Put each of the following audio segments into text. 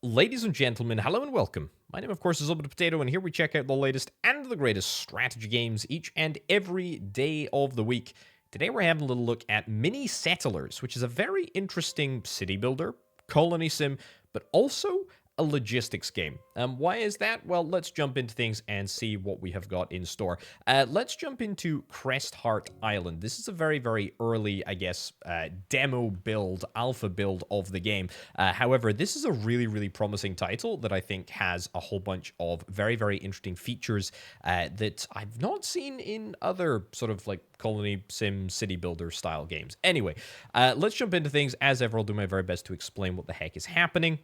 Ladies and gentlemen, hello and welcome. My name, of course, is Orbital Potato, and here we check out the latest and the greatest strategy games each and every day of the week. Today we're having a little look at Mini Settlers, which is a very interesting city builder, colony sim, but also a logistics game. Why is that? Well, let's jump into things and see what we have got in store. Let's jump into Crest Heart Island. This is a very, very early, I guess, demo build, alpha build of the game. However, this is a really, really promising title that I think has a whole bunch of very, very interesting features that I've not seen in other sort of like colony sim city builder style games. Anyway, let's jump into things. As ever, I'll do my very best to explain what the heck is happening.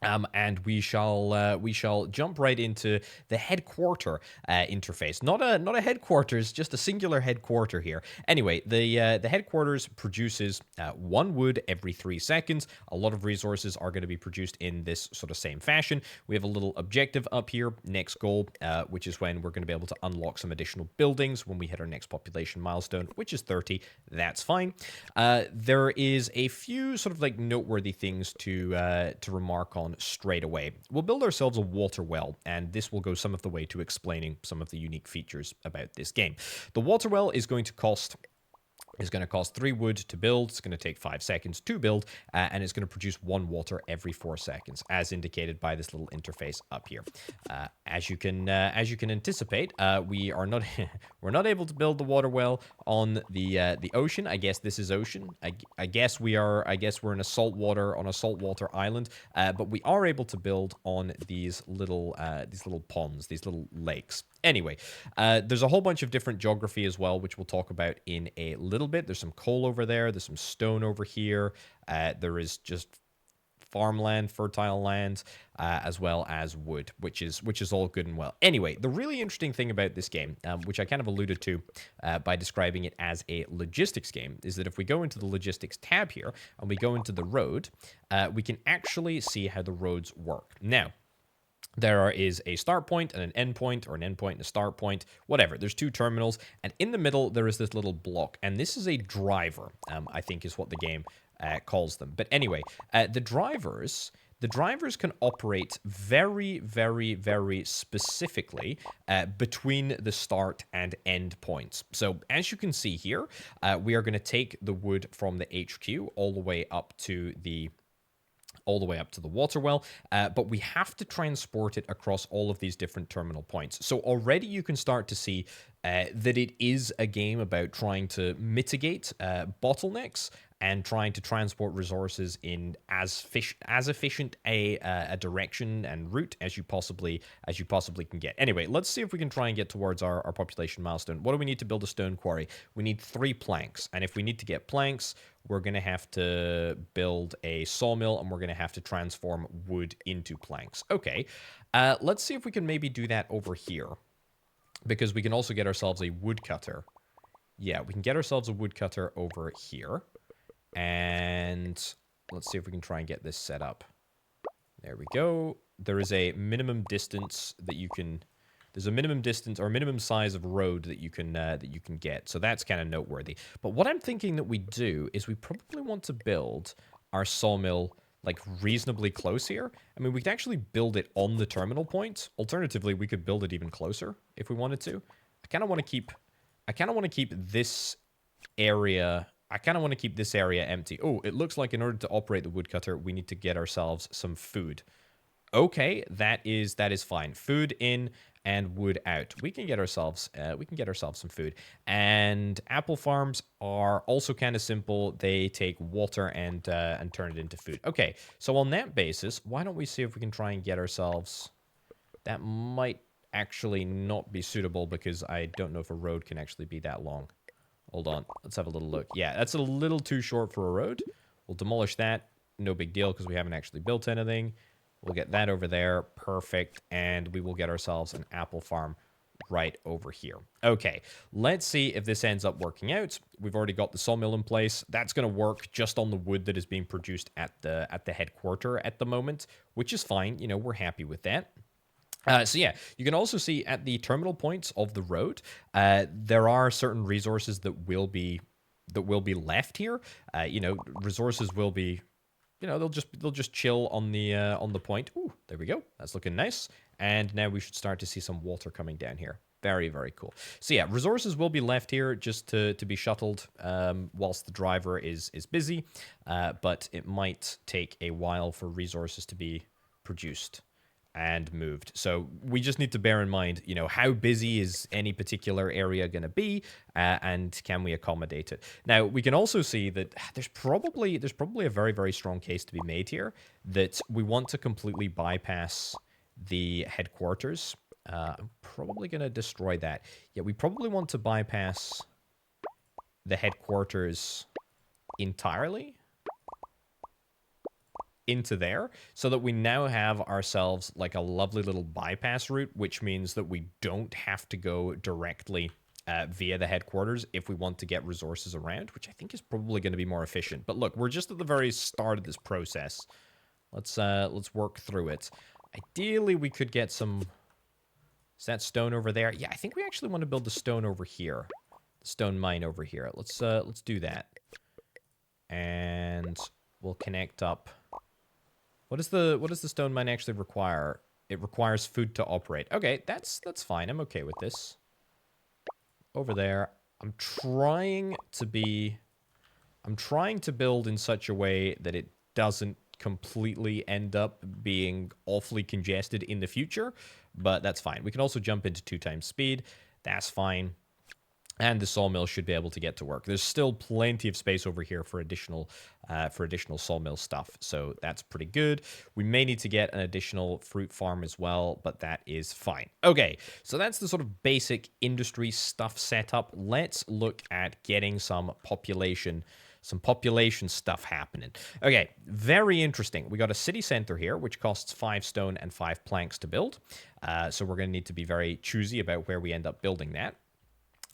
And we shall jump right into the headquarter interface. Not a headquarters, just a singular headquarter here. Anyway, the headquarters produces 1 wood every 3 seconds. A lot of resources are going to be produced in this sort of same fashion. We have a little objective up here, next goal, which is when we're going to be able to unlock some additional buildings when we hit our next population milestone, which is 30. That's fine. There is a few sort of like noteworthy things to remark on straight away. We'll build ourselves a water well, and this will go some of the way to explaining some of the unique features about this game. The water well is going to cost 3 wood to build. It's going to take 5 seconds to build, and it's going to produce 1 water every 4 seconds, as indicated by this little interface up here. As you can anticipate, we're not able to build the water well on the ocean. I guess this is ocean. I guess we're in a saltwater island, but we are able to build on these little ponds, these little lakes. Anyway, there's a whole bunch of different geography as well, which we'll talk about in a little bit. There's some coal over there. There's some stone over here. There is just farmland, fertile lands, as well as wood, which is all good and well. Anyway, the really interesting thing about this game, which I kind of alluded to by describing it as a logistics game, is that if we go into the logistics tab here and we go into the road, we can actually see how the roads work. Now, there is a start point and an end point, or an end point and a start point, whatever. There's 2 terminals, and in the middle there is this little block, and this is a driver, I think is what the game calls them. But anyway, the drivers can operate very, very, very specifically between the start and end points. So as you can see here, we are going to take the wood from the HQ all the way up to the water well, but we have to transport it across all of these different terminal points. So already you can start to see that it is a game about trying to mitigate bottlenecks and trying to transport resources in as efficient a direction and route as you possibly can get. Anyway, let's see if we can try and get towards our population milestone. What do we need to build a stone quarry? We need 3 planks, and if we need to get planks, we're going to have to build a sawmill, and we're going to have to transform wood into planks. Okay, let's see if we can maybe do that over here, because we can also get ourselves a woodcutter. Yeah, we can get ourselves a woodcutter over here. And let's see if we can try and get this set up. There we go. There is a minimum distance that you can... There's a minimum distance or minimum size of road that you can get. So that's kind of noteworthy. But what I'm thinking that we do is we probably want to build our sawmill like reasonably close here. I mean, we could actually build it on the terminal point. Alternatively, we could build it even closer if we wanted to. I kind of want to keep this area... I kind of want to keep this area empty. Oh, it looks like in order to operate the woodcutter, we need to get ourselves some food. Okay, that is fine. Food in and wood out. We can get ourselves some food. And apple farms are also kind of simple. They take water and turn it into food. Okay, so on that basis, why don't we see if we can try and get ourselves... That might actually not be suitable because I don't know if a road can actually be that long. Hold on. Let's have a little look. Yeah, that's a little too short for a road. We'll demolish that. No big deal because we haven't actually built anything. We'll get that over there. Perfect. And we will get ourselves an apple farm right over here. Okay, let's see if this ends up working out. We've already got the sawmill in place. That's going to work just on the wood that is being produced at the headquarter at the moment, which is fine. You know, we're happy with that. So yeah, you can also see at the terminal points of the road, there are certain resources that will be left here. You know, resources will be they'll just chill on the point. Ooh, there we go. That's looking nice. And now we should start to see some water coming down here. Very, very cool. So yeah, resources will be left here just to be shuttled whilst the driver is busy, but it might take a while for resources to be produced and moved. So we just need to bear in mind, how busy is any particular area going to be, and can we accommodate it? Now, we can also see that there's probably a very, very strong case to be made here that we want to completely bypass the headquarters. I'm probably going to destroy that. Yeah, we probably want to bypass the headquarters entirely into there so that we now have ourselves like a lovely little bypass route, which means that we don't have to go directly via the headquarters if we want to get resources around, which I think is probably going to be more efficient. But look, we're just at the very start of this process. Let's work through it. Ideally, we could get some... Is that stone over there? Yeah, I think we actually want to build the stone over here. The stone mine over here. Let's do that. And we'll connect up. What does the stone mine actually require? It requires food to operate. Okay, that's fine. I'm okay with this. Over there. I'm trying to build in such a way that it doesn't completely end up being awfully congested in the future, but that's fine. We can also jump into 2 times speed. That's fine. And the sawmill should be able to get to work. There's still plenty of space over here for additional sawmill stuff, so that's pretty good. We may need to get an additional fruit farm as well, but that is fine. Okay, so that's the sort of basic industry stuff set up. Let's look at getting some population stuff happening. Okay, very interesting. We got a city center here, which costs 5 stone and 5 planks to build. So we're going to need to be very choosy about where we end up building that.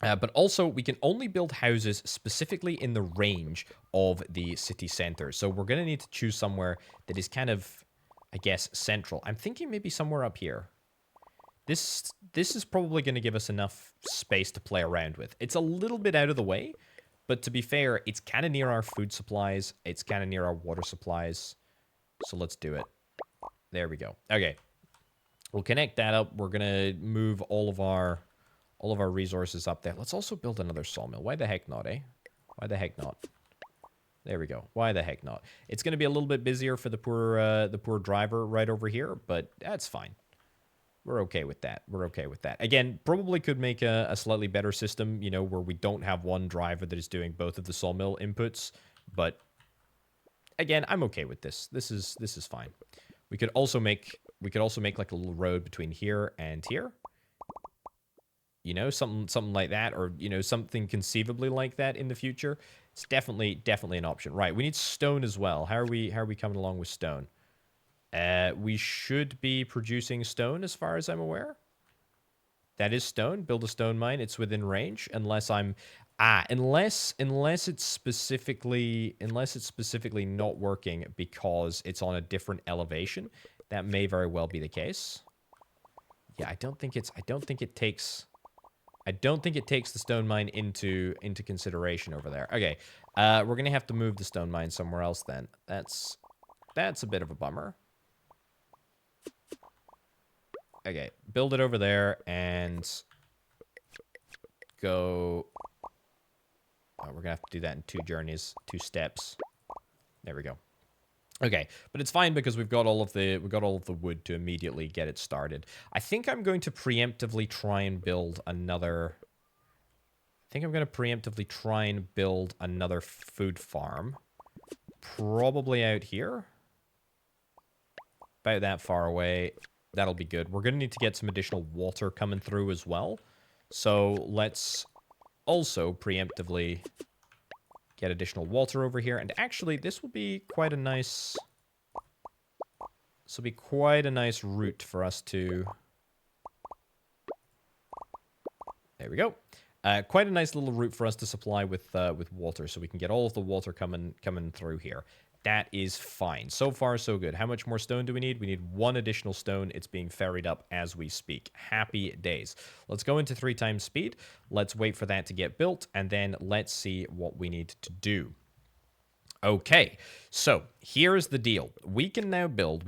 But also, we can only build houses specifically in the range of the city center. So we're going to need to choose somewhere that is kind of, I guess, central. I'm thinking maybe somewhere up here. This is probably going to give us enough space to play around with. It's a little bit out of the way, but to be fair, it's kind of near our food supplies. It's kind of near our water supplies. So let's do it. There we go. Okay. We'll connect that up. We're going to move all of our resources up there. Let's also build another sawmill. Why the heck not, eh? Why the heck not? There we go. Why the heck not? It's going to be a little bit busier for the poor driver right over here, but that's fine. We're okay with that. We're okay with that. Again, probably could make a slightly better system, where we don't have one driver that is doing both of the sawmill inputs, but again, I'm okay with this. This is fine. We could also make like a little road between here and here. Something like that, or something conceivably like that in the future. It's definitely an option. Right, we need stone as well. How are we coming along with stone? We should be producing stone as far as I'm aware. That is stone. Build a stone mine. It's within range, unless it's specifically not working because it's on a different elevation. That may very well be the case. Yeah, I don't think it takes the stone mine into consideration over there. Okay, we're gonna have to move the stone mine somewhere else then. That's a bit of a bummer. Okay, build it over there and go. Oh, we're gonna have to do that in 2 journeys, 2 steps. There we go. Okay, but it's fine because we've got all of the wood to immediately get it started. I think I'm going to preemptively try and build another. I think I'm going to preemptively try and build another food farm, probably out here, about that far away. That'll be good. We're going to need to get some additional water coming through as well. So let's also preemptively get additional water over here. And actually, this will be quite a nice... This will be quite a nice route for us to... There we go. Quite a nice little route for us to supply with water, so we can get all of the water coming through here. That is fine. So far, so good. How much more stone do we need? We need 1 additional stone. It's being ferried up as we speak. Happy days. Let's go into 3 times speed. Let's wait for that to get built, and then let's see what we need to do. Okay, so here's the deal. We can now build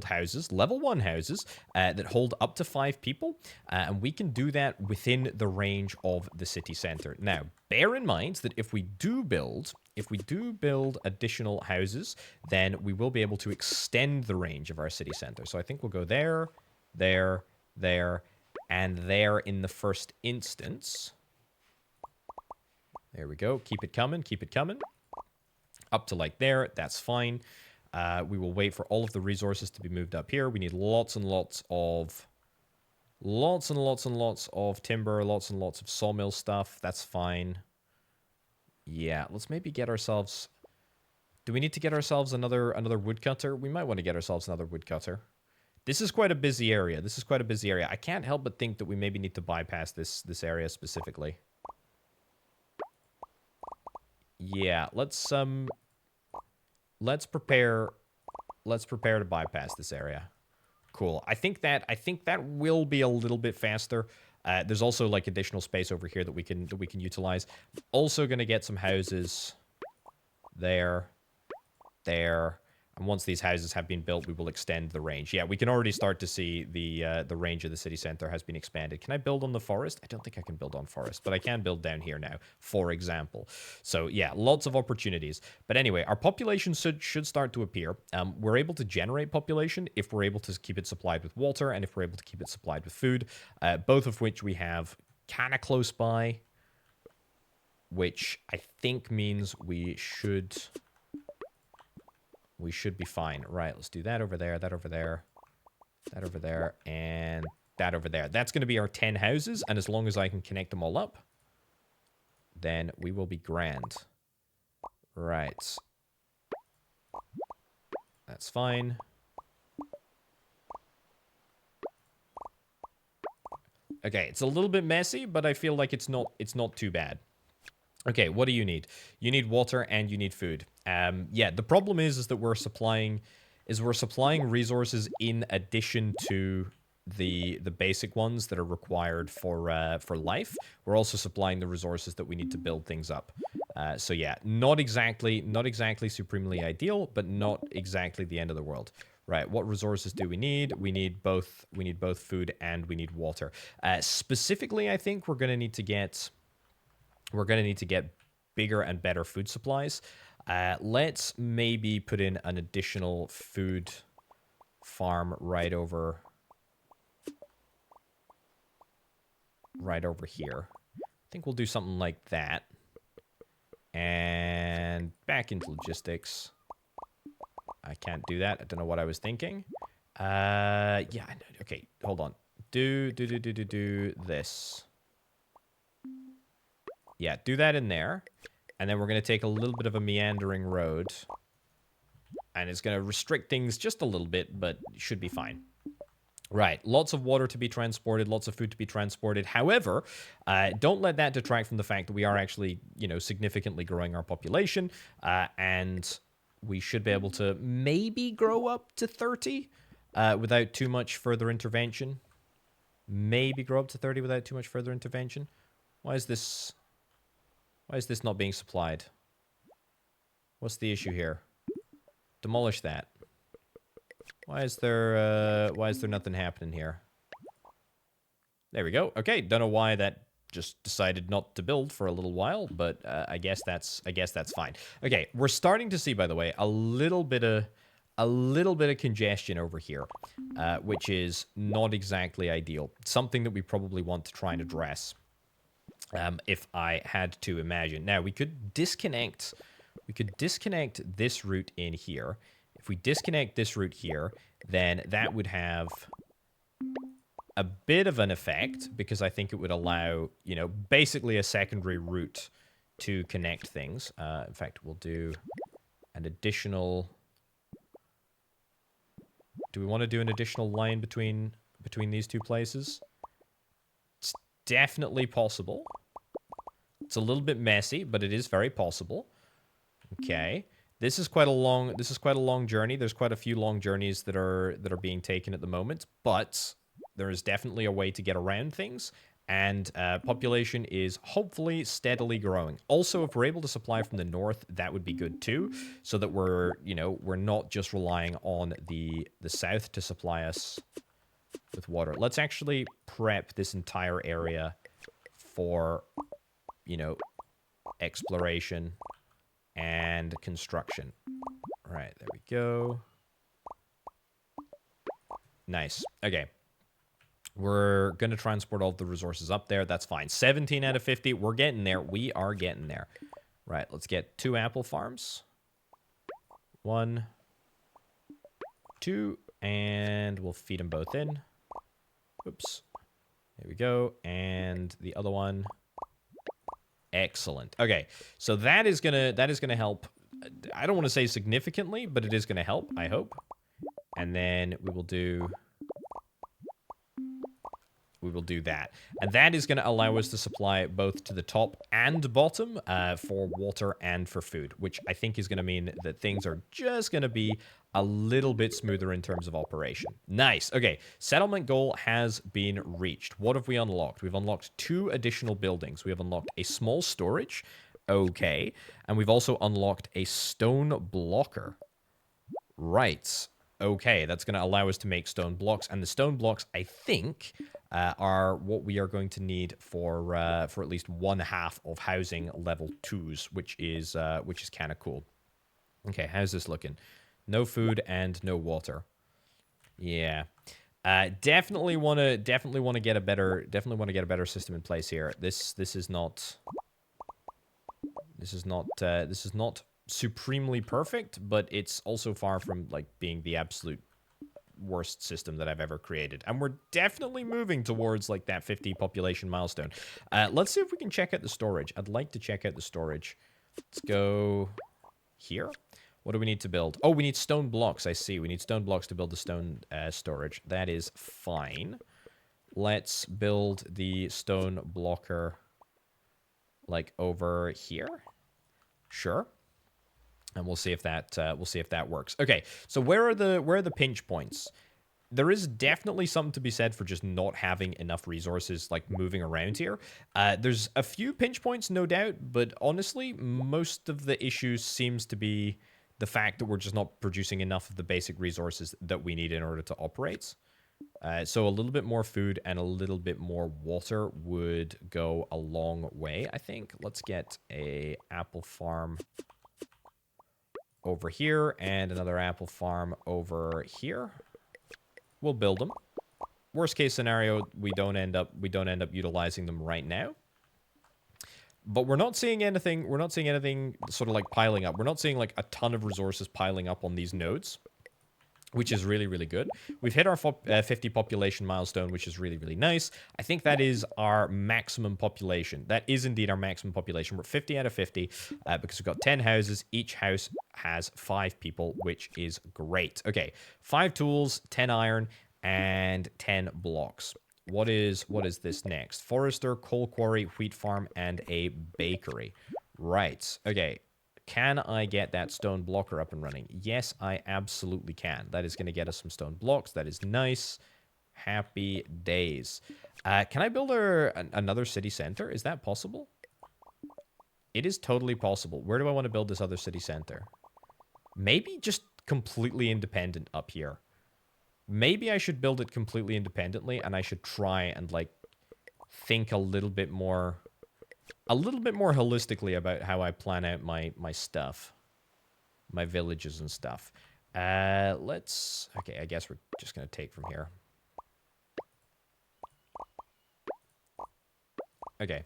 houses, level 1 houses, that hold up to 5 people, and we can do that within the range of the city center. Now, bear in mind that if we do build additional houses, then we will be able to extend the range of our city center. So I think we'll go there, there, there, and there in the first instance. There we go. Keep it coming, keep it coming. Up to like there, that's fine. We will wait for all of the resources to be moved up here. We need lots and lots of timber, lots and lots of sawmill stuff. That's fine. Yeah, let's maybe get ourselves... Do we need to get ourselves another woodcutter? We might want to get ourselves another woodcutter. This is quite a busy area. I can't help but think that we maybe need to bypass this area specifically. Yeah, let's prepare to bypass this area. Cool. I think that will be a little bit faster. There's also like additional space over here that we can utilize. Also going to get some houses there, and once these houses have been built, we will extend the range. Yeah, we can already start to see the range of the city center has been expanded. Can I build on the forest? I don't think I can build on forest, but I can build down here now, for example. So yeah, lots of opportunities. But anyway, our population should start to appear. We're able to generate population if we're able to keep it supplied with water and if we're able to keep it supplied with food, both of which we have kind of close by, which I think means we should be fine. Right, let's do that over there, that over there, that over there, and that over there. That's going to be our 10 houses, and as long as I can connect them all up, then we will be grand. Right. That's fine. Okay, it's a little bit messy, but I feel like it's not too bad. Okay, what do you need? You need water and you need food. Yeah, the problem is that we're supplying resources in addition to the basic ones that are required for life. We're also supplying the resources that we need to build things up. So yeah, not exactly supremely ideal, but not exactly the end of the world. Right, what resources do we need? We need both food and we need water. Specifically, I think we're going to need to get bigger and better food supplies. Let's maybe put in an additional food farm right over here. I think we'll do something like that. And back into logistics. I can't do that. I don't know what I was thinking. Yeah, okay, hold on. Do this. Yeah, do that in there. And then we're going to take a little bit of a meandering road. And it's going to restrict things just a little bit, but it should be fine. Right, lots of water to be transported, lots of food to be transported. However, don't let that detract from the fact that we are actually, significantly growing our population. And we should be able to maybe grow up to 30 without too much further intervention. Maybe grow up to 30 without too much further intervention. Why is this not being supplied? What's the issue here? Demolish that. Why is there nothing happening here? There we go. Okay, don't know why that just decided not to build for a little while, but I guess that's fine. Okay, we're starting to see, by the way, a little bit of congestion over here, which is not exactly ideal. Something that we probably want to try and address. If I had to imagine. Now, we could disconnect this route in here. If we disconnect this route here, then that would have a bit of an effect, because I think it would allow, basically a secondary route to connect things. In fact, we'll do an additional... Do we want to do an additional line between these two places? It's definitely possible. It's a little bit messy, but it is very possible. Okay. This is quite a long journey. There's quite a few long journeys that are being taken at the moment, but there is definitely a way to get around things, And population is hopefully steadily growing. Also, if we're able to supply from the north, that would be good too, so that we're, we're not just relying on the south to supply us with water. Let's actually prep this entire area for, exploration and construction. All right, there we go. Nice. Okay. We're going to transport all the resources up there. That's fine. 17 out of 50. We're getting there. We are getting there. Right, let's get 2 apple farms. 1, 2, and we'll feed them both in. Oops. There we go. And the other one. Excellent. Okay, so that is gonna help. I don't want to say significantly, but it is gonna help, I hope. And then we will do that. And that is going to allow us to supply both to the top and bottom for water and for food, which I think is going to mean that things are just going to be a little bit smoother in terms of operation. Nice. Okay, settlement goal has been reached. What have we unlocked? We've unlocked 2 additional buildings. We have unlocked a small storage. Okay. And we've also unlocked a stone blocker. Right. Okay, that's going to allow us to make stone blocks, and the stone blocks, I think, are what we are going to need for at least 1/2 of housing level 2s, which is kind of cool. Okay, how's this looking? No food and no water. Yeah, definitely want to get a better system in place here. This is not supremely perfect, but it's also far from like being the absolute worst system that I've ever created. And we're definitely moving towards like that 50 population milestone. Let's see if we can check out the storage. I'd like to check out the storage. Let's go here. What do we need to build? Oh, we need stone blocks. I see. We need stone blocks to build the stone storage. That is fine. Let's build the stone blocker like over here. Sure. And we'll see if that works. Okay, so where are the pinch points? There is definitely something to be said for just not having enough resources like moving around here. There's a few pinch points, no doubt, but honestly, most of the issues seems to be the fact that we're just not producing enough of the basic resources that we need in order to operate. So a little bit more food and a little bit more water would go a long way, I think. Let's get a apple farm over here and another apple farm over here. We'll build them. Worst case scenario, we don't end up utilizing them right now. But we're not seeing anything sort of like piling up. We're not seeing like a ton of resources piling up on these nodes, which is really, really good. We've hit our 50 population milestone, which is really, really nice. I think that is our maximum population. That is indeed our maximum population. We're 50 out of 50 because we've got 10 houses. Each house has 5 people, which is great. Okay, 5 tools, 10 iron, and 10 blocks. What is this next? Forester, coal quarry, wheat farm, and a bakery. Right, okay. Can I get that stone blocker up and running? Yes, I absolutely can. That is going to get us some stone blocks. That is nice. Happy days. Can I build another city center? Is that possible? It is totally possible. Where do I want to build this other city center? Maybe just completely independent up here. Maybe I should build it completely independently, and I should try and, like, think a little bit more holistically about how I plan out my stuff. My villages and stuff. Okay, I guess we're just going to take from here. Okay.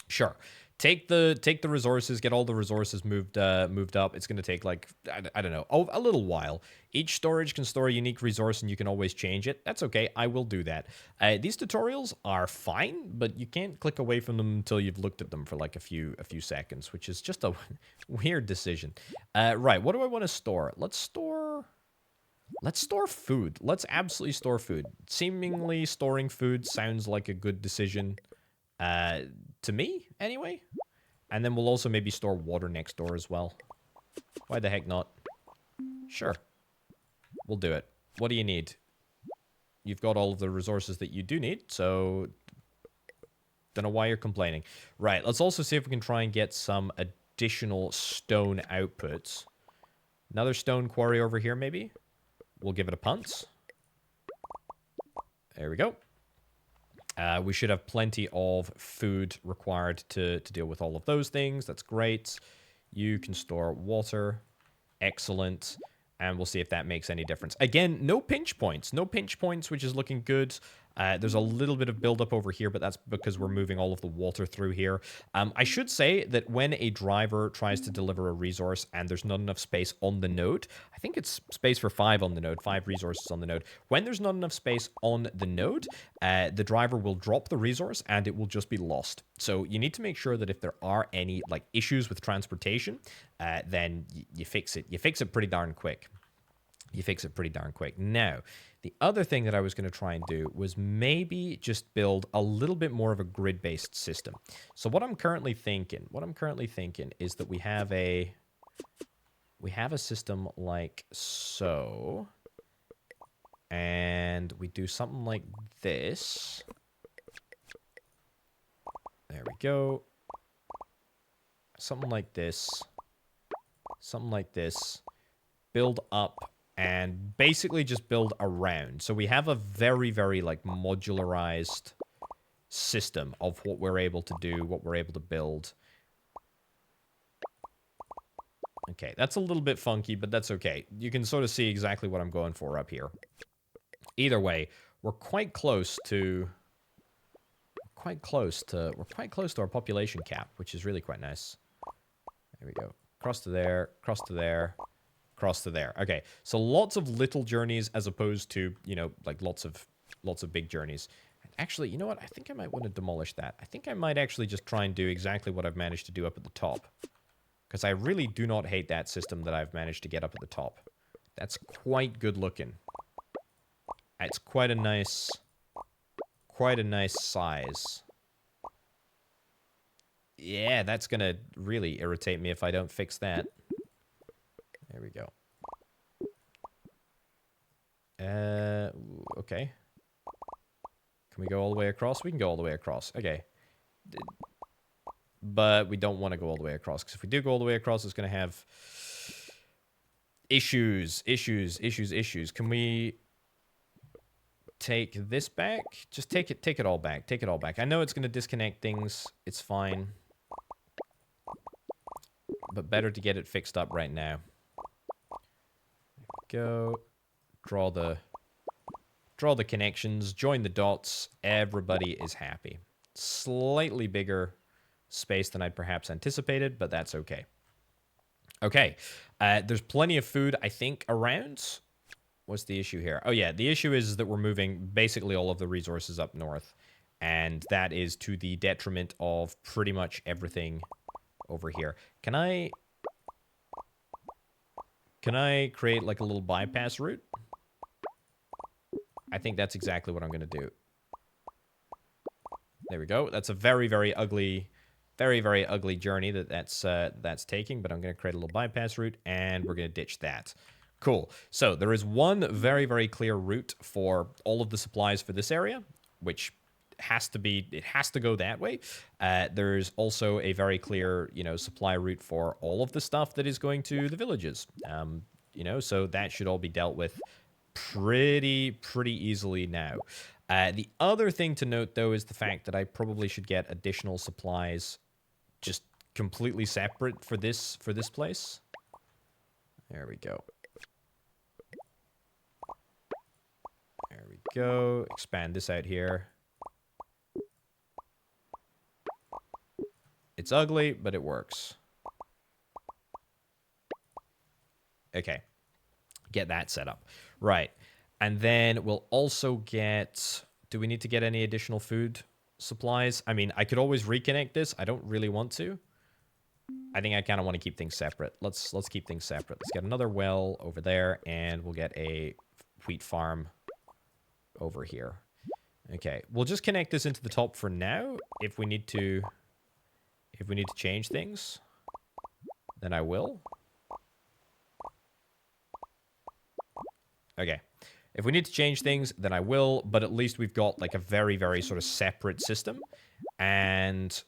Sure. Take the resources, get all the resources moved up. It's going to take, like, I don't know, a little while. Each storage can store a unique resource, and you can always change it. That's okay. I will do that. These tutorials are fine, but you can't click away from them until you've looked at them for, like, a few seconds, which is just a weird decision. Right, what do I want to store? Let's store food. Let's absolutely store food. Seemingly storing food sounds like a good decision. To me, anyway. And then we'll also maybe store water next door as well. Why the heck not? Sure. We'll do it. What do you need? You've got all of the resources that you do need, so Don't know why you're complaining. Right, let's also see if we can try and get some additional stone outputs. Another stone quarry over here, maybe? We'll give it a punt. There we go. We should have plenty of food required to deal with all of those things. That's great. You can store water. Excellent. And we'll see if that makes any difference. Again, no pinch points. No pinch points, which is looking good. There's a little bit of buildup over here, but that's because we're moving all of the water through here. I should say that when a driver tries to deliver a resource and there's not enough space on the node, I think it's space for 5 on the node, 5 resources on the node. When there's not enough space on the node, the driver will drop the resource and it will just be lost. So you need to make sure that if there are any like issues with transportation, then you fix it. You fix it pretty darn quick. You fix it pretty darn quick. Now, the other thing that I was going to try and do was maybe just build a little bit more of a grid-based system. So what I'm currently thinking is that we have a system like so, and we do something like this. There we go. Something like this. Something like this. Build up. And basically just build around. So we have a very, very, like, modularized system of what we're able to do, what we're able to build. Okay, that's a little bit funky, but that's okay. You can sort of see exactly what I'm going for up here. Either way, we're quite close to our population cap, which is really quite nice. There we go. Cross to there, cross to there. Cross to there. Okay, so lots of little journeys as opposed to, you know, like lots of big journeys. Actually, you know what? I think I might want to demolish that. I think I might actually just try and do exactly what I've managed to do up at the top. Because I really do not hate that system that I've managed to get up at the top. That's quite good looking. It's quite a nice size. Yeah, that's going to really irritate me if I don't fix that. There we go. Okay. Can we go all the way across? We can go all the way across. Okay. But we don't want to go all the way across, because if we do go all the way across, it's going to have issues. Can we take this back? Just take it all back. Take it all back. I know it's going to disconnect things. It's fine. But better to get it fixed up right now. Go. Draw the connections. Join the dots. Everybody is happy. Slightly bigger space than I'd perhaps anticipated, but that's okay. Okay. There's plenty of food, I think, around. What's the issue here? Oh, yeah. The issue is that we're moving basically all of the resources up north. And that is to the detriment of pretty much everything over here. Can I create like a little bypass route? I think that's exactly what I'm going to do. There we go. That's a very, very ugly journey that's taking, but I'm going to create a little bypass route, and we're going to ditch that. Cool. So there is one very, very clear route for all of the supplies for this area, which has to go that way. There's also a very clear, supply route for all of the stuff that is going to the villages. So that should all be dealt with pretty easily now. The other thing to note, though, is the fact that I probably should get additional supplies just completely separate for this place. There we go. There we go. Expand this out here. It's ugly, but it works. Okay. Get that set up. Right. And then we'll also get... Do we need to get any additional food supplies? I mean, I could always reconnect this. I don't really want to. I think I kind of want to keep things separate. Let's keep things separate. Let's get another well over there, and we'll get a wheat farm over here. Okay. We'll just connect this into the top for now. If we need to change things, then I will. Okay. If we need to change things, then I will, but at least we've got like a very, very sort of separate system. And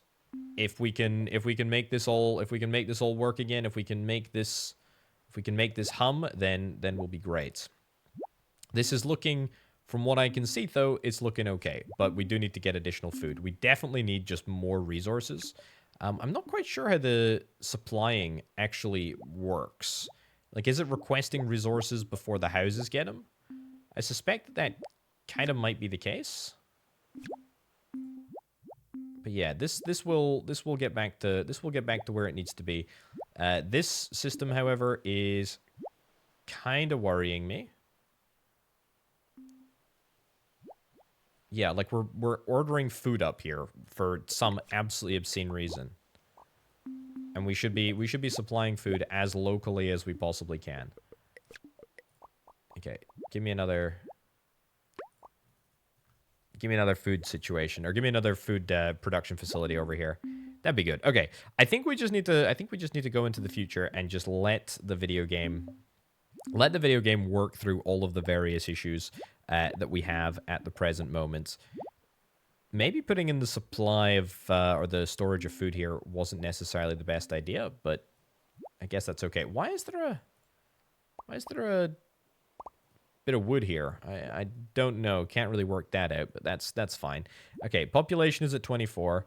if we can make this all work again, if we can make this hum, then we'll be great. This is looking, from what I can see though, it's looking okay, but we do need to get additional food. We definitely need just more resources. I'm not quite sure how the supplying actually works. Like, is it requesting resources before the houses get them? I suspect that kind of might be the case. But yeah, this will get back to where it needs to be. This system, however, is kind of worrying me. Yeah, like we're ordering food up here for some absolutely obscene reason. And we should be supplying food as locally as we possibly can. Okay, give me another food situation, or give me another food production facility over here. That'd be good. Okay, I think we just need to go into the future and just let the video game work through all of the various issues that we have at the present moment. Maybe putting in the supply of or the storage of food here wasn't necessarily the best idea, but I guess that's okay. Why is there a bit of wood here? I don't know. Can't really work that out, but that's fine. Okay, population is at 24.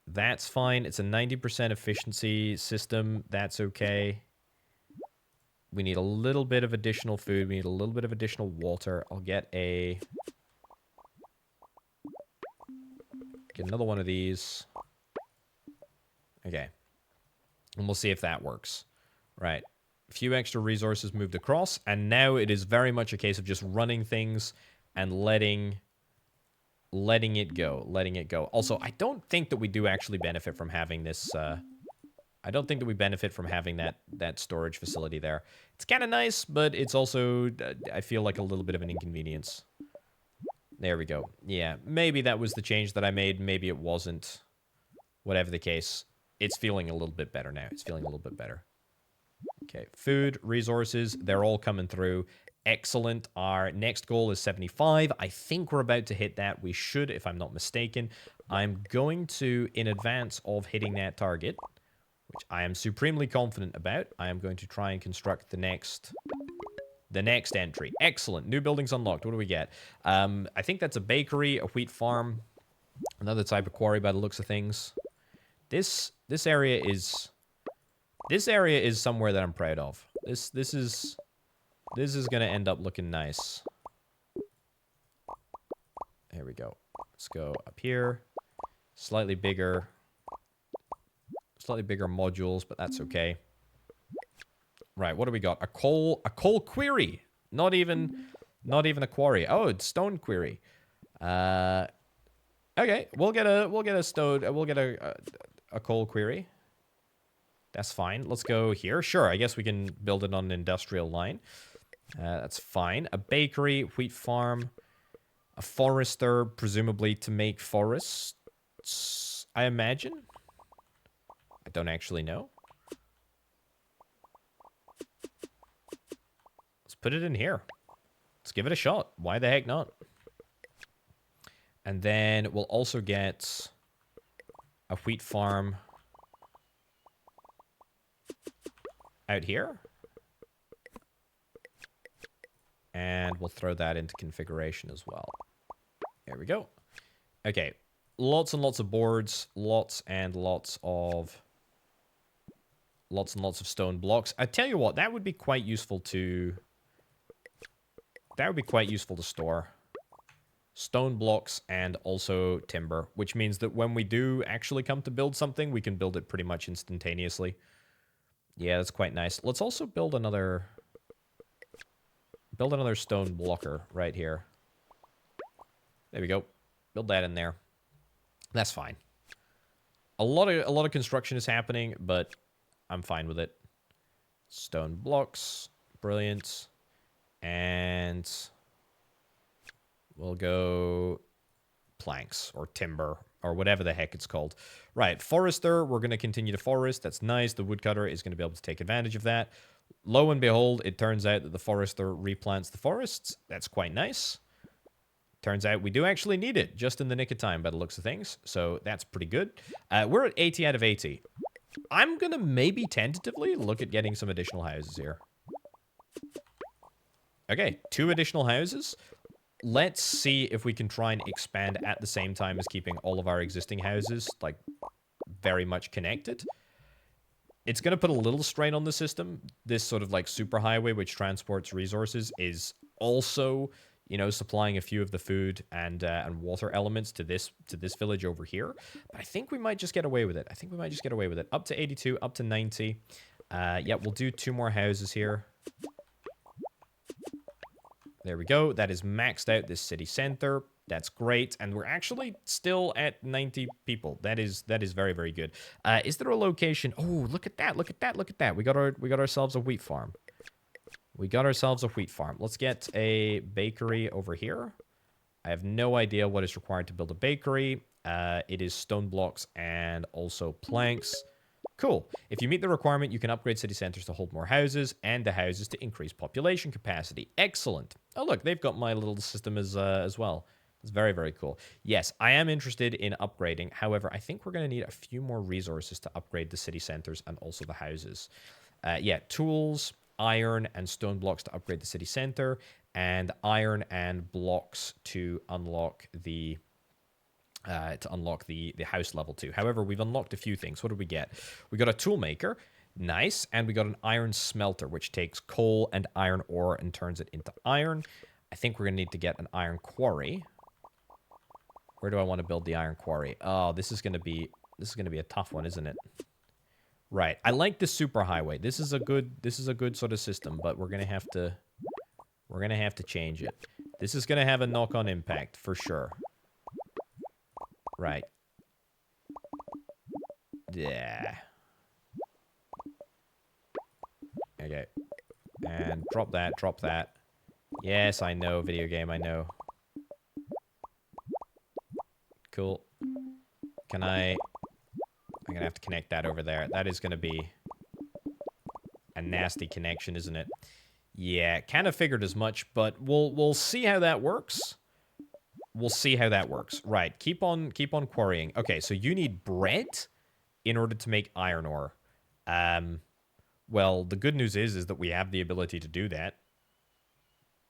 That's fine. It's a 90% efficiency system. That's okay. We need a little bit of additional food. We need a little bit of additional water. I'll get another one of these. Okay. And we'll see if that works. Right. A few extra resources moved across, and now it is very much a case of just running things and letting it go. Also, I don't think that we do actually benefit from having this I don't think that we benefit from having that storage facility there. It's kind of nice, but it's also, I feel like, a little bit of an inconvenience. There we go. Yeah, maybe that was the change that I made. Maybe it wasn't. Whatever the case, it's feeling a little bit better now. It's feeling a little bit better. Okay, food, resources, they're all coming through. Excellent. Our next goal is 75. I think we're about to hit that. We should, if I'm not mistaken. I'm going to, in advance of hitting that target, which I am supremely confident about, I am going to try and construct the next entry. Excellent. New buildings unlocked. What do we get? I think that's a bakery, a wheat farm, another type of quarry by the looks of things. This area is somewhere that I'm proud of. This is going to end up looking nice. There we go. Let's go up here. Slightly bigger modules, but that's okay. Right, what do we got? A coal quarry. Not even a quarry. Oh, it's stone quarry. Okay, we'll get a coal quarry. That's fine. Let's go here. Sure, I guess we can build it on an industrial line. That's fine. A bakery, wheat farm, a forester, presumably to make forests, I imagine. I don't actually know. Let's put it in here. Let's give it a shot. Why the heck not? And then we'll also get a wheat farm out here. And we'll throw that into configuration as well. There we go. Okay. Lots and lots of boards. Lots and lots of stone blocks. I tell you what, that would be quite useful to store. Stone blocks and also timber, which means that when we do actually come to build something, we can build it pretty much instantaneously. Yeah, that's quite nice. Let's also build another stone blocker right here. There we go. Build that in there. That's fine. A lot of construction is happening, but I'm fine with it. Stone blocks. Brilliant. And we'll go planks or timber or whatever the heck it's called. Right, forester, we're going to continue to forest. That's nice. The woodcutter is going to be able to take advantage of that. Lo and behold, it turns out that the forester replants the forests. That's quite nice. Turns out we do actually need it, just in the nick of time by the looks of things. So that's pretty good. We're at 80 out of 80. I'm going to maybe tentatively look at getting some additional houses here. Okay, 2 additional houses. Let's see if we can try and expand at the same time as keeping all of our existing houses, like, very much connected. It's going to put a little strain on the system. This sort of, like, superhighway, which transports resources, is also, you know, supplying a few of the food and water elements to this village over here. But I think we might just get away with it. Up to 82, up to 90. Yeah, we'll do 2 more houses here. There we go. That is maxed out this city center. That's great. And we're actually still at 90 people. That is very, very good. Is there a location? Oh, look at that. We got ourselves a wheat farm. Let's get a bakery over here. I have no idea what is required to build a bakery. It is stone blocks and also planks. Cool. If you meet the requirement, you can upgrade city centers to hold more houses and the houses to increase population capacity. Excellent. Oh, look, they've got my little system as well. It's very, very cool. Yes, I am interested in upgrading. However, I think we're going to need a few more resources to upgrade the city centers and also the houses. Yeah, tools, iron, and stone blocks to upgrade the city center, and iron and blocks to unlock the house level 2. However, we've unlocked a few things. What did we get? We got a tool maker. Nice. And we got an iron smelter, which takes coal and iron ore and turns it into iron. I think we're going to need to get an iron quarry. Where do I want to build the iron quarry? Oh, this is going to be a tough one, isn't it? Right. I like the superhighway. This is a good sort of system, but we're going to have to change it. This is going to have a knock-on impact for sure. Right. Yeah. Okay. And drop that. Yes, I know, video game, I know. Cool. I'm gonna have to connect that over there. That is gonna be a nasty connection, isn't it? Yeah, kind of figured as much, but we'll see how that works. Right, keep on quarrying. Okay, so you need bread in order to make iron ore. Well, the good news is that we have the ability to do that.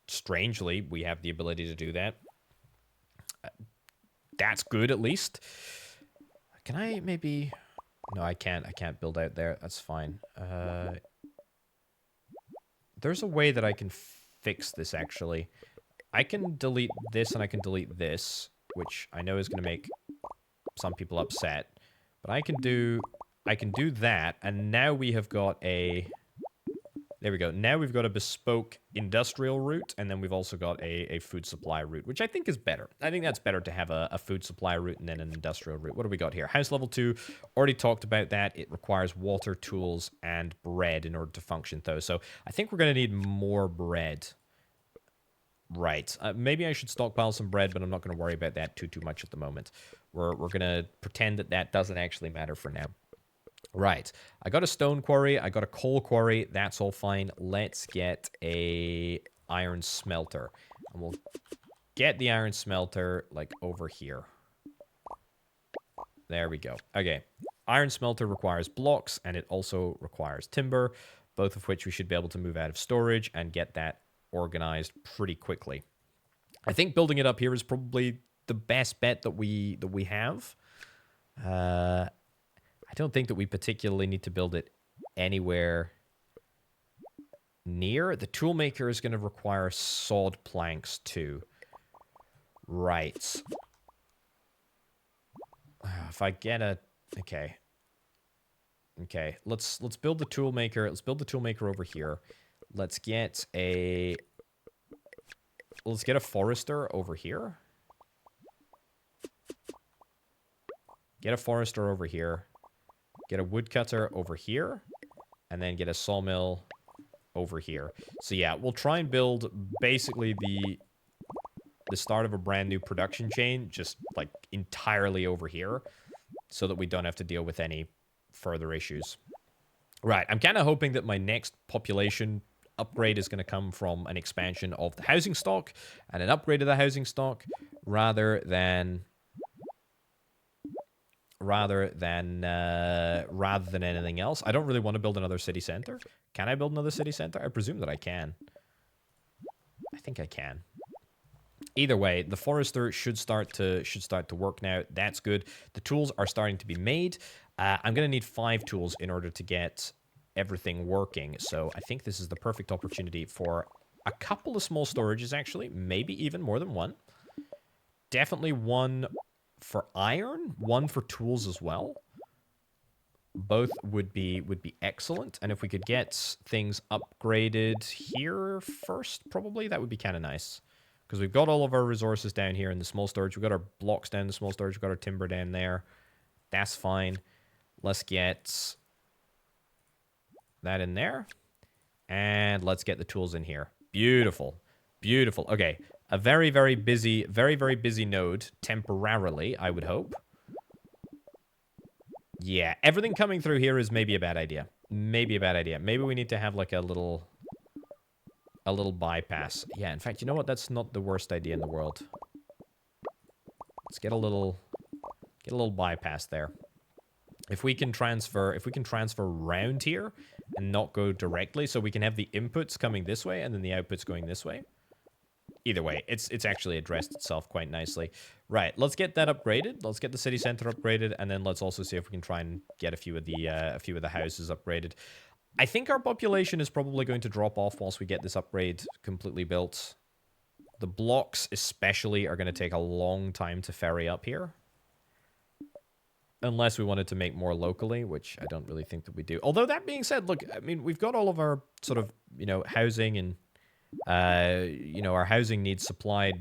Strangely, we have the ability to do that. That's good, at least. Can I maybe... No, I can't build out there. That's fine. There's a way that I can fix this, actually. I can delete this and I can delete this, which I know is going to make some people upset. But I can do that, and now we have got a... There we go. Now we've got a bespoke industrial route, and then we've also got a food supply route, which I think is better. I think that's better to have a food supply route and then an industrial route. What do we got here? House level 2. Already talked about that. It requires water, tools, and bread in order to function, though. So I think we're going to need more bread. Right. Maybe I should stockpile some bread, but I'm not going to worry about that too much at the moment. We're going to pretend that doesn't actually matter for now. Right. I got a stone quarry. I got a coal quarry. That's all fine. Let's get a iron smelter. And we'll get the iron smelter, like, over here. There we go. Okay. Iron smelter requires blocks, and it also requires timber, both of which we should be able to move out of storage and get that organized pretty quickly. I think building it up here is probably the best bet that we have. I don't think that we particularly need to build it anywhere near. The toolmaker is going to require sawed planks too. Right. If I get a... Okay. Okay, let's build the toolmaker. Let's build the toolmaker over here. Let's get a forester over here. Get a forester over here. Get a woodcutter over here. And then get a sawmill over here. So yeah, we'll try and build basically the start of a brand new production chain, just like entirely over here, so that we don't have to deal with any further issues. Right, I'm kind of hoping that my next population upgrade is going to come from an expansion of the housing stock and an upgrade of the housing stock rather than anything else. I don't really want to build another city center. Can I build another city center? I presume that I can. I think I can. Either way, the forester should start to work now. That's good. The tools are starting to be made. I'm going to need 5 tools in order to get everything working. So I think this is the perfect opportunity for a couple of small storages, actually. Maybe even more than one. Definitely one for iron, one for tools as well. Both would be excellent. And if we could get things upgraded here first, probably, that would be kind of nice. Because we've got all of our resources down here in the small storage. We've got our blocks down in the small storage. We've got our timber down there. That's fine. Let's get that in there. And let's get the tools in here. Beautiful. Beautiful. Okay. A very, very busy node temporarily, I would hope. Yeah, everything coming through here is maybe a bad idea. Maybe a bad idea. Maybe we need to have like a little bypass. Yeah, in fact, you know what? That's not the worst idea in the world. Let's get a little bypass there. If we can transfer around here and not go directly, so we can have the inputs coming this way and then the outputs going this way. Either way, it's actually addressed itself quite nicely. Right, let's get that upgraded. Let's get the city center upgraded, and then let's also see if we can try and get a few of the houses upgraded. I think our population is probably going to drop off whilst we get this upgrade completely built. The blocks especially are going to take a long time to ferry up here. Unless we wanted to make more locally, which I don't really think that we do. Although that being said, look, I mean, we've got all of our sort of, housing and, our housing needs supplied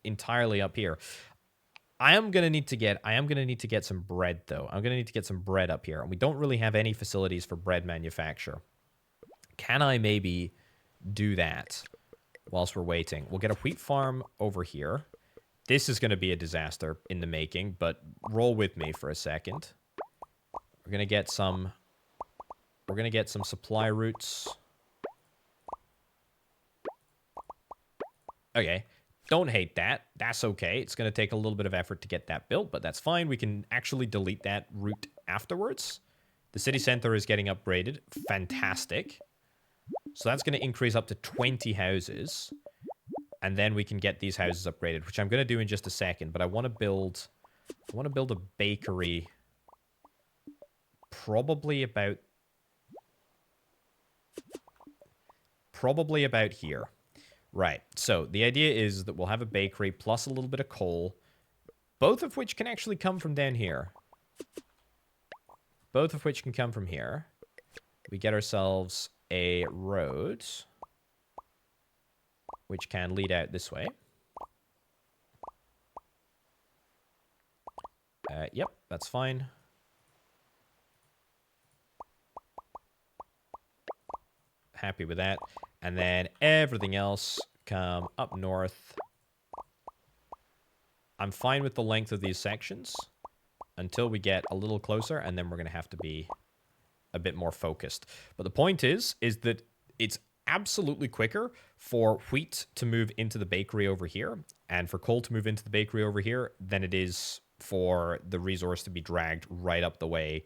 entirely up here. I am going to need to get some bread, though. I'm going to need to get some bread up here. And we don't really have any facilities for bread manufacture. Can I maybe do that whilst we're waiting? We'll get a wheat farm over here. This is going to be a disaster in the making, but roll with me for a second. We're going to get some supply routes. Okay. Don't hate that. That's okay. It's going to take a little bit of effort to get that built, but that's fine. We can actually delete that route afterwards. The city center is getting upgraded. Fantastic. So that's going to increase up to 20 houses. And then we can get these houses upgraded, which I'm going to do in just a second. But I want to build a bakery probably about here. Right, so the idea is that we'll have a bakery plus a little bit of coal, both of which can actually come from down here. Both of which can come from here. We get ourselves a road, which can lead out this way. Yep, that's fine. Happy with that. And then everything else come up north. I'm fine with the length of these sections until we get a little closer, and then we're going to have to be a bit more focused. But the point is that it's absolutely quicker for wheat to move into the bakery over here and for coal to move into the bakery over here than it is for the resource to be dragged right up the way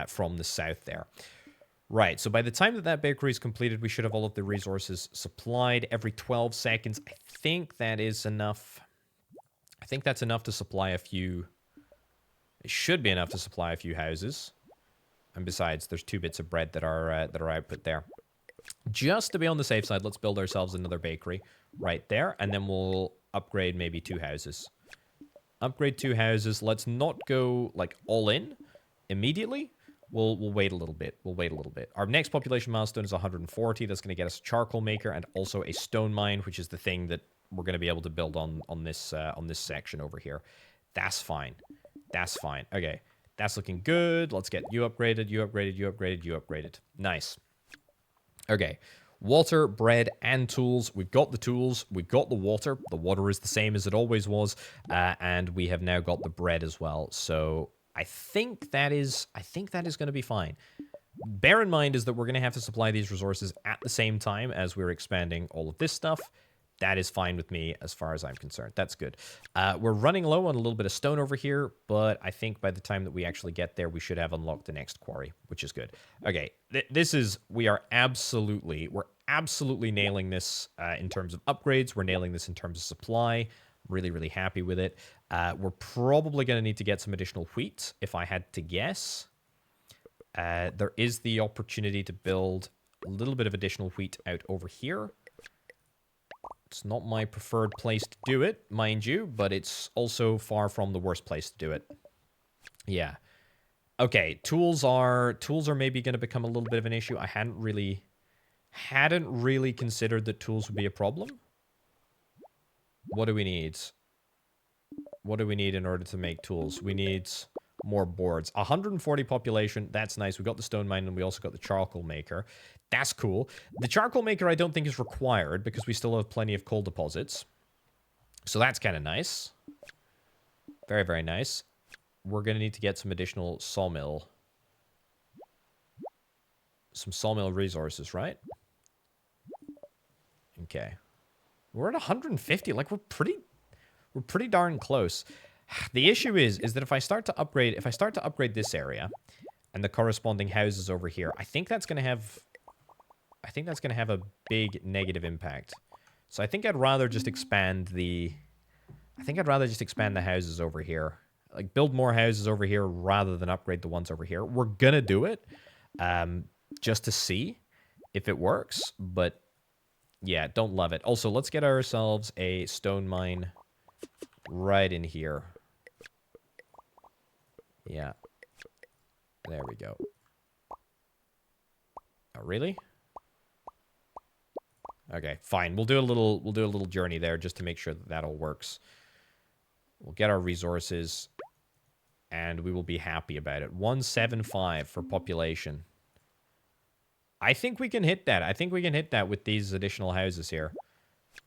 from the south there. Right, so by the time that bakery is completed, we should have all of the resources supplied every 12 seconds. I think that is enough. I think that's enough to supply a few. It should be enough to supply a few houses. And besides, there's 2 bits of bread that are output there. Just to be on the safe side, let's build ourselves another bakery right there, and then we'll upgrade maybe 2 houses. Upgrade 2 houses. Let's not go like all in immediately. We'll wait a little bit. We'll wait a little bit. Our next population milestone is 140. That's going to get us a charcoal maker and also a stone mine, which is the thing that we're going to be able to build on this section over here. That's fine. That's fine. Okay, that's looking good. Let's get you upgraded, you upgraded, you upgraded, you upgraded. Nice. Okay, water, bread, and tools. We've got the tools. We've got the water. The water is the same as it always was, and we have now got the bread as well. So I think that is going to be fine. bear in mind is that we're going to have to supply these resources at the same time as we're expanding all of this stuff. That is fine with me as far as I'm concerned. That's good. We're running low on a little bit of stone over here, but I think by the time that we actually get there, we should have unlocked the next quarry, which is good. Okay, we're absolutely nailing this in terms of upgrades. We're nailing this in terms of supply. Really, really happy with it. We're probably going to need to get some additional wheat, if I had to guess. There is the opportunity to build a little bit of additional wheat out over here. It's not my preferred place to do it, mind you, but it's also far from the worst place to do it. Yeah. Okay, tools are maybe going to become a little bit of an issue. I hadn't really considered that tools would be a problem. What do we need? What do we need in order to make tools? We need more boards. 140 population, that's nice. We got the stone mine and we also got the charcoal maker. That's cool. The charcoal maker I don't think is required because we still have plenty of coal deposits. So that's kind of nice. Very, very nice. We're going to need to get some additional sawmill. Some sawmill resources, right? Okay. We're at 150. Like, we're pretty darn close. The issue is that if I start to upgrade this area and the corresponding houses over here, I think that's going to have a big negative impact. So I think I'd rather just expand the houses over here. Like, build more houses over here rather than upgrade the ones over here. We're going to do it just to see if it works, but yeah, don't love it. Also, let's get ourselves a stone mine right in here. Yeah. There we go. Oh, really? Okay, fine. We'll do a little journey there just to make sure that that all works. We'll get our resources and we will be happy about it. 175 for population. I think we can hit that. I think we can hit that with these additional houses here.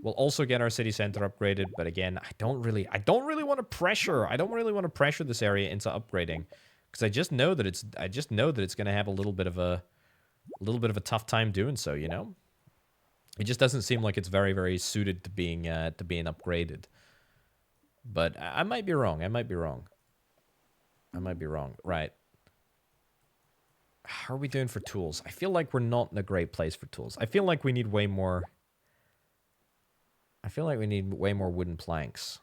We'll also get our city center upgraded, but again, I don't really want to pressure this area into upgrading because I just know that it's going to have a little bit of a tough time doing so, you know? It just doesn't seem like it's very, very suited to being upgraded. But I might be wrong. I might be wrong. Right. How are we doing for tools? I feel like we're not in a great place for tools. I feel like we need way more wooden planks.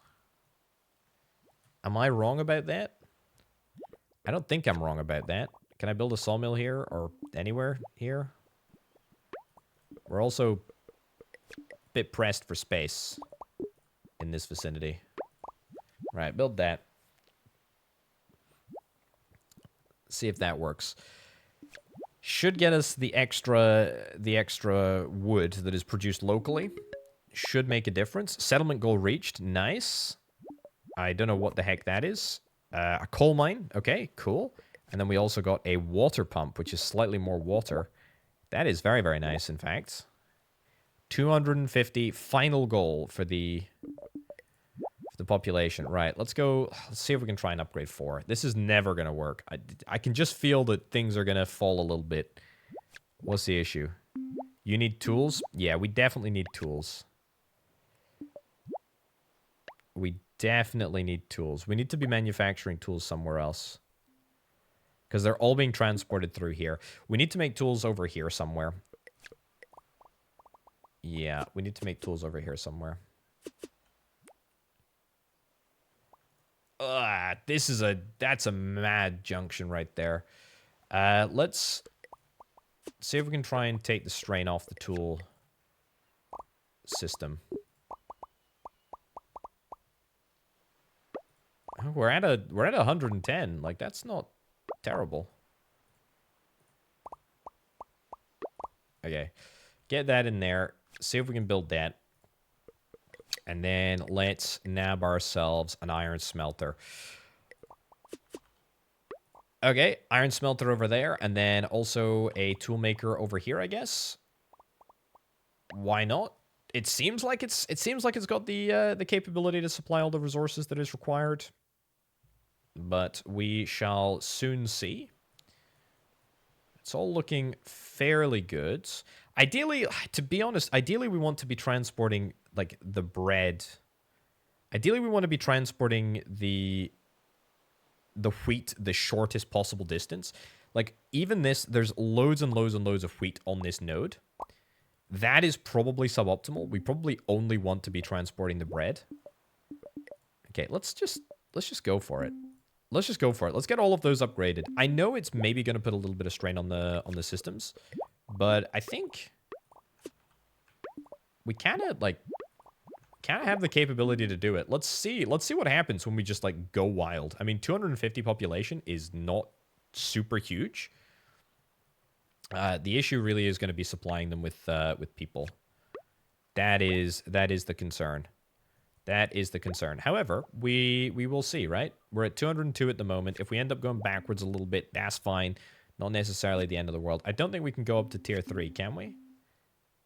Am I wrong about that? I don't think I'm wrong about that. Can I build a sawmill here or anywhere here? We're also a bit pressed for space in this vicinity. Right, build that. See if that works. Should get us the extra wood that is produced locally. Should make a difference. Settlement goal reached. Nice. I don't know what the heck that is. A coal mine. Okay, cool. And then we also got a water pump, which is slightly more water. That is very, very nice, in fact. 250 final goal for the population. Right, let's go. Let's see if we can try and upgrade 4. This is never going to work. I can just feel that things are going to fall a little bit. What's the issue? You need tools? Yeah, we definitely need tools. We definitely need tools. We need to be manufacturing tools somewhere else. Because they're all being transported through here. We need to make tools over here somewhere. Yeah, we need to make tools over here somewhere. That's a mad junction right there. Let's see if we can try and take the strain off the tool system. We're at 110. Like, that's not terrible. Okay. Get that in there. See if we can build that. And then let's nab ourselves an iron smelter. Okay, iron smelter over there. And then also a tool maker over here, I guess. Why not? It seems like it's got the capability to supply all the resources that is required. But we shall soon see. It's all looking fairly good. Ideally, to be honest, ideally we want to be transporting, like, the bread. Ideally, we want to be transporting the wheat the shortest possible distance. Like, even this, there's loads and loads and loads of wheat on this node. That is probably suboptimal. We probably only want to be transporting the bread. Okay, let's just go for it. Let's just go for it. Let's get all of those upgraded. I know it's maybe going to put a little bit of strain on the systems, but I think we kind of have the capability to do it. Let's see what happens when we just like go wild. I mean, 250 population is not super huge. The issue really is going to be supplying them with people. That is the concern. That is the concern. However, we will see, right? We're at 202 at the moment. If we end up going backwards a little bit, that's fine. Not necessarily the end of the world. I don't think we can go up to tier 3, can we?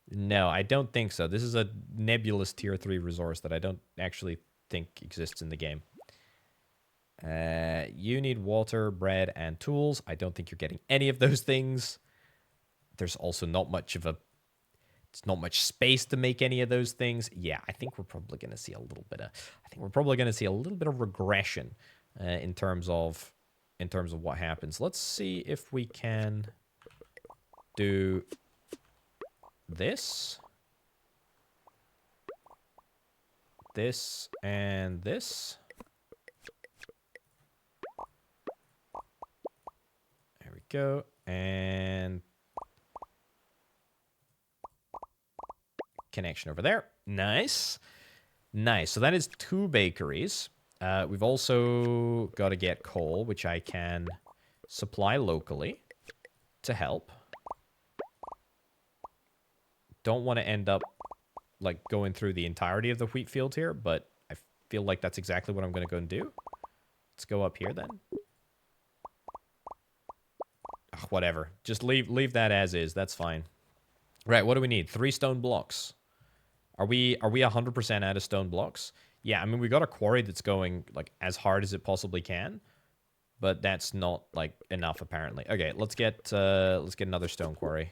No, I don't think so. This is a nebulous tier 3 resource that I don't actually think exists in the game. You need water, bread, and tools. I don't think you're getting any of those things. There's also not much of a... It's not much space to make any of those things. Yeah, I think we're probably going to see a little bit of... I think we're probably going to see a little bit of regression in terms of what happens. Let's see if we can do this, this, and this. There we go. And connection over there. Nice. Nice. So that is 2 bakeries. We've also got to get coal, which I can supply locally to help. Don't want to end up like going through the entirety of the wheat field here, but I feel like that's exactly what I'm going to go and do. Let's go up here then. Ugh, whatever. Just leave that as is. That's fine. Right, what do we need? 3 stone blocks. Are we 100% out of stone blocks? Yeah, I mean, we got a quarry that's going like as hard as it possibly can, but that's not like enough apparently. Okay, let's get another stone quarry.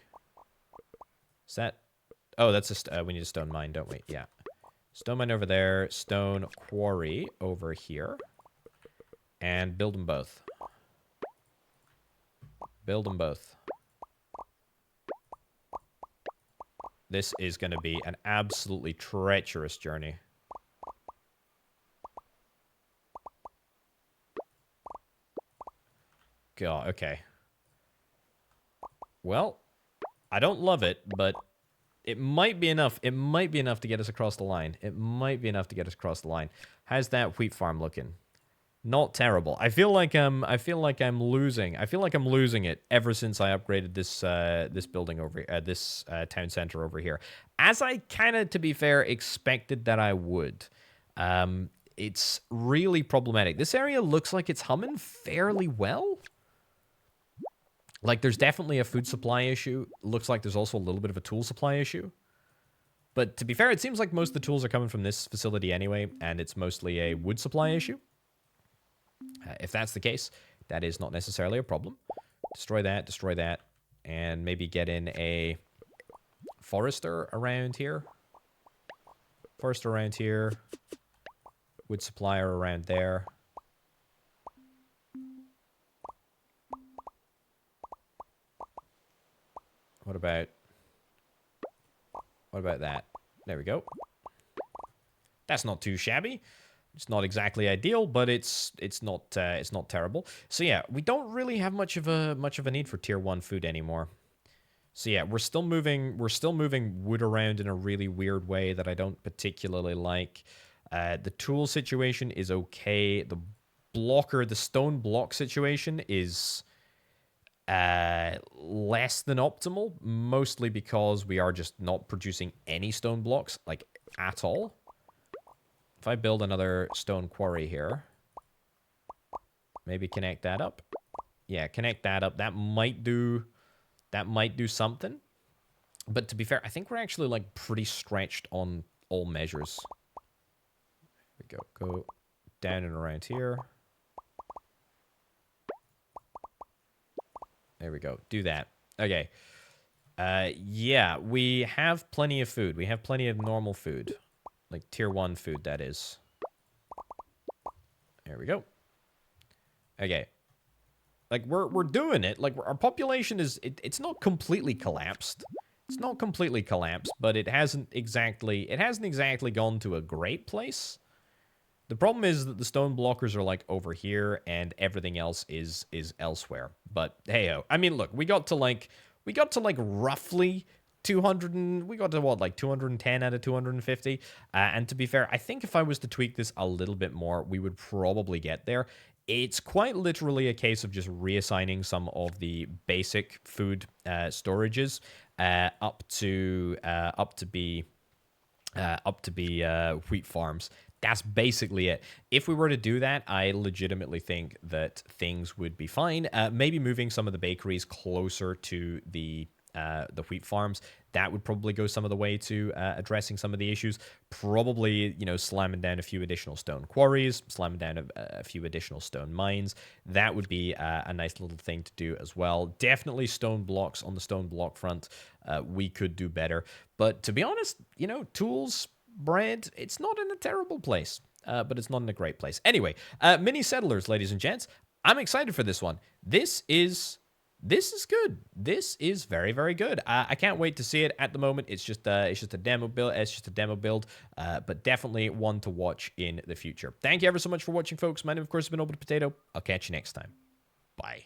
Is that... Oh, that's a... we need a stone mine, don't we? Yeah. Stone mine over there. Stone quarry over here. And build them both. Build them both. This is going to be an absolutely treacherous journey. God, okay. Well, I don't love it, but it might be enough. It might be enough to get us across the line. It might be enough to get us across the line. How's that wheat farm looking? Not terrible. I feel like I'm losing. I feel like I'm losing it ever since I upgraded this this building over this town center over here. As I kind of, to be fair, expected that I would. It's really problematic. This area looks like it's humming fairly well. Like, there's definitely a food supply issue. Looks like there's also a little bit of a tool supply issue. But to be fair, it seems like most of the tools are coming from this facility anyway, and it's mostly a wood supply issue. If that's the case, that is not necessarily a problem. Destroy that, and maybe get in a forester around here. Forester around here. Wood supplier around there. What about that? There we go. That's not too shabby. It's not exactly ideal, but it's not terrible. So yeah, we don't really have much of a need for tier 1 food anymore. So yeah, we're still moving wood around in a really weird way that I don't particularly like. The tool situation is okay. The stone block situation is less than optimal, mostly because we are just not producing any stone blocks, like, at all. If I build another stone quarry here, maybe connect that up. Yeah, connect that up. That might do something. But to be fair, I think we're actually like pretty stretched on all measures. There we go. Go down and around here. There we go. Do that. Okay. Yeah, we have plenty of food. We have plenty of normal food. Like tier 1 food, that is. There we go. Okay. Like, we're doing it. Like, our population is... it's not completely collapsed. It's not completely collapsed, but it hasn't exactly gone to a great place. The problem is that the stone blockers are, like, over here, and everything else is elsewhere. But, hey-oh. I mean, look, we got to, like, roughly 200 and... we got to, what, like, 210 out of 250? And to be fair, I think if I was to tweak this a little bit more, we would probably get there. It's quite literally a case of just reassigning some of the basic food storages up to be wheat farms. That's basically it. If we were to do that, I legitimately think that things would be fine. Maybe moving some of the bakeries closer to the wheat farms, that would probably go some of the way to addressing some of the issues. Probably, you know, slamming down a few additional stone quarries, slamming down a few additional stone mines. That would be a nice little thing to do as well. Definitely stone blocks on the stone block front. We could do better. But to be honest, you know, tools, bread, it's not in a terrible place. But it's not in a great place. Anyway, mini settlers, ladies and gents. I'm excited for this one. This is good. This is very, very good. I can't wait to see it. At the moment, it's just a demo build. It's just a demo build, but definitely one to watch in the future. Thank you ever so much for watching, folks. My name, of course, has been Orbital Potato. I'll catch you next time. Bye.